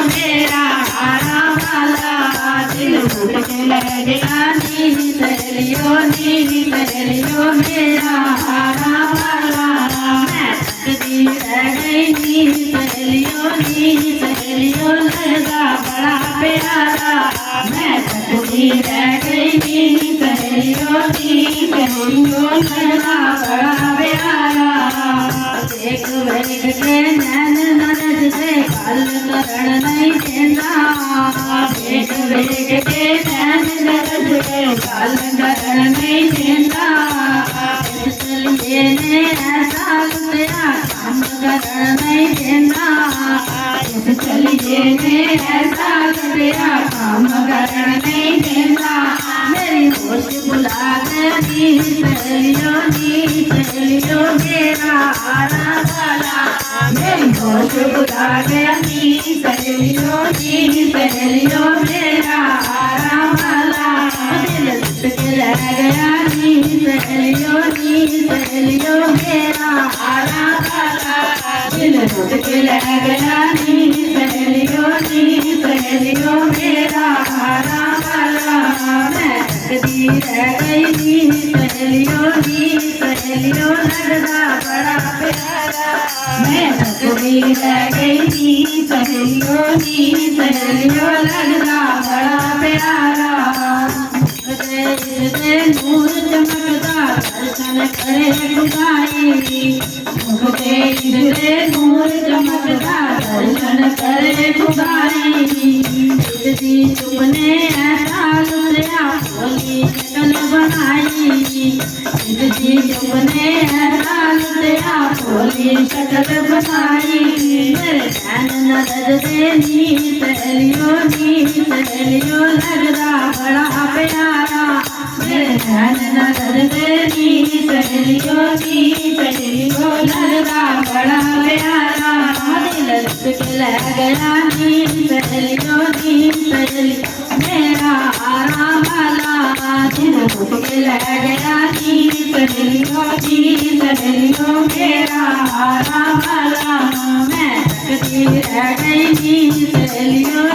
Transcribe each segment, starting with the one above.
मेरा हारा वाला दिल उठ के लग गया नी सहेलियों मेरा हारा वाला मैं थकती रह गई नी सहेलियों लगदा बड़ा प्यारा मैं थकती रह गई नी सहेलियों लगदा बड़ा प्यारा देख वेख के नैन ननद से गल करन नहीं देंदा देख वेख के नैन ननद से गल करन नहीं देंदा इसलिए ने ऐसा तेरा काम करन नहीं देंदा इसलिए ने ऐसा तेरा काम करन नहीं देंदा मेरी होश बुला गई सहेलियों मेरा हारा वाला मेरी होश बुला गई सहेलियों मेरा हारा वाला दिल टूट के रह गया नी सहेलियों मेरा हारा वाला दिल टूट के रह गया नी सहेलियों मेरा हारा वाला मैं थकती रह गई नी सहेलियों लगदा बड़ा प्यारा मैं थकती रह गई नी सहेलियों लगदा बड़ा प्यारा इससे नूर चमकदा दर्शन करे खुदाई इससे नूर चमकदा दर्शन करे खुदाई इसकी चुपने ऐसा लुत्या भोली शक्ल बनाई इसकी चुपने ऐसा लुत्या भोली शक्ल बनाई मेरे ध्यान नजर से नी सहेलियों लगदा बड़ा प्यारा मेरे ध्यान नजर से नी सहेलियों लगदा बड़ा प्यारा दिल टूट के लग गया नी सहेलियों मेरा हारा वाला दिल टूट के लग गया नी सहेलियों मेरा हारा वाला मैं थकती रह गई नी सहेलियों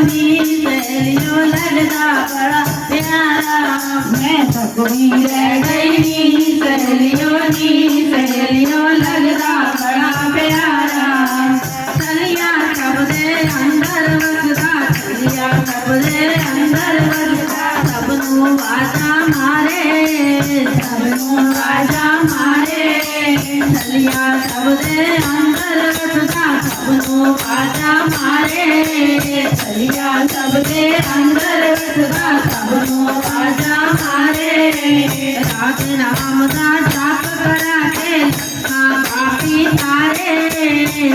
लगदा बड़ा प्यारा मैं थकती रह गई नी सहेलियों लगदा बड़ा प्यारा चलिया कब दे अंदर वसदा चलिया कब दे अंदर वसदा सबनू आजा मारे चलिया कब दे अंदर वसदा सबनू आजा मारे चलिया कब दे अंदर वसदा सबनू आजा मारे रात नाम दा जाप करा के पापी तारे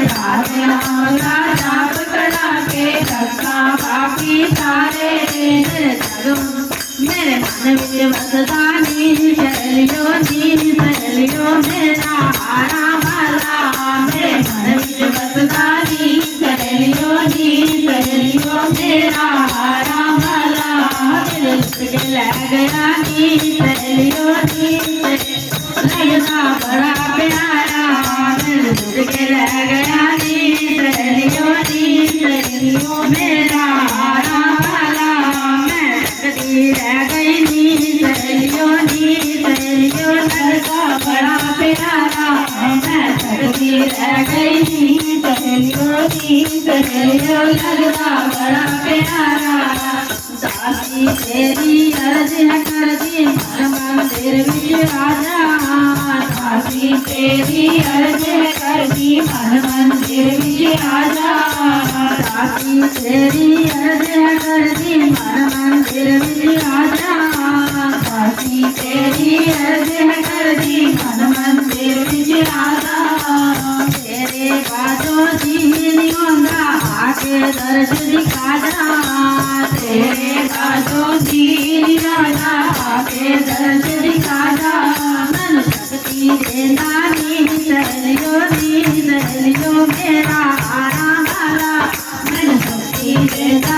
रात नाम दा जाप करा के पापी तारे मेरे मन में वसदा नी सहेलियों मेरा हारा वाला मेरे मन में वसदा नी सहेलियों मेरा हारा वाला दिल टूट के लग गया नी सहेलियों लगदा बड़ा प्यारा दिल टूट के लग गया नी सहेलियों मेरा हारा वाला मैं थकती रह गई नी सहेलियों लगदा बड़ा प्यारा मैं थकती रह गई नी सहेलियों लगदा बड़ा प्यारा दासी तेरी अर्ज कर दी मंदिर विच आजा दासी तेरी अर्ज कर दी मंदिर विच आजा दासी तेरी अर्ज कर दी मंदिर विच आजा दासी तेरी अर्ज कर दी मंदिर विच आजा तेरे बाजो जी नहीं होंदा आके दर्श दिखा जा तेरे बाजो जी नहीं होंदा आके दर्श दिखा जा मन शक्ति देना नी सहेलियों मेरा हारा वाला मन शक्ति देना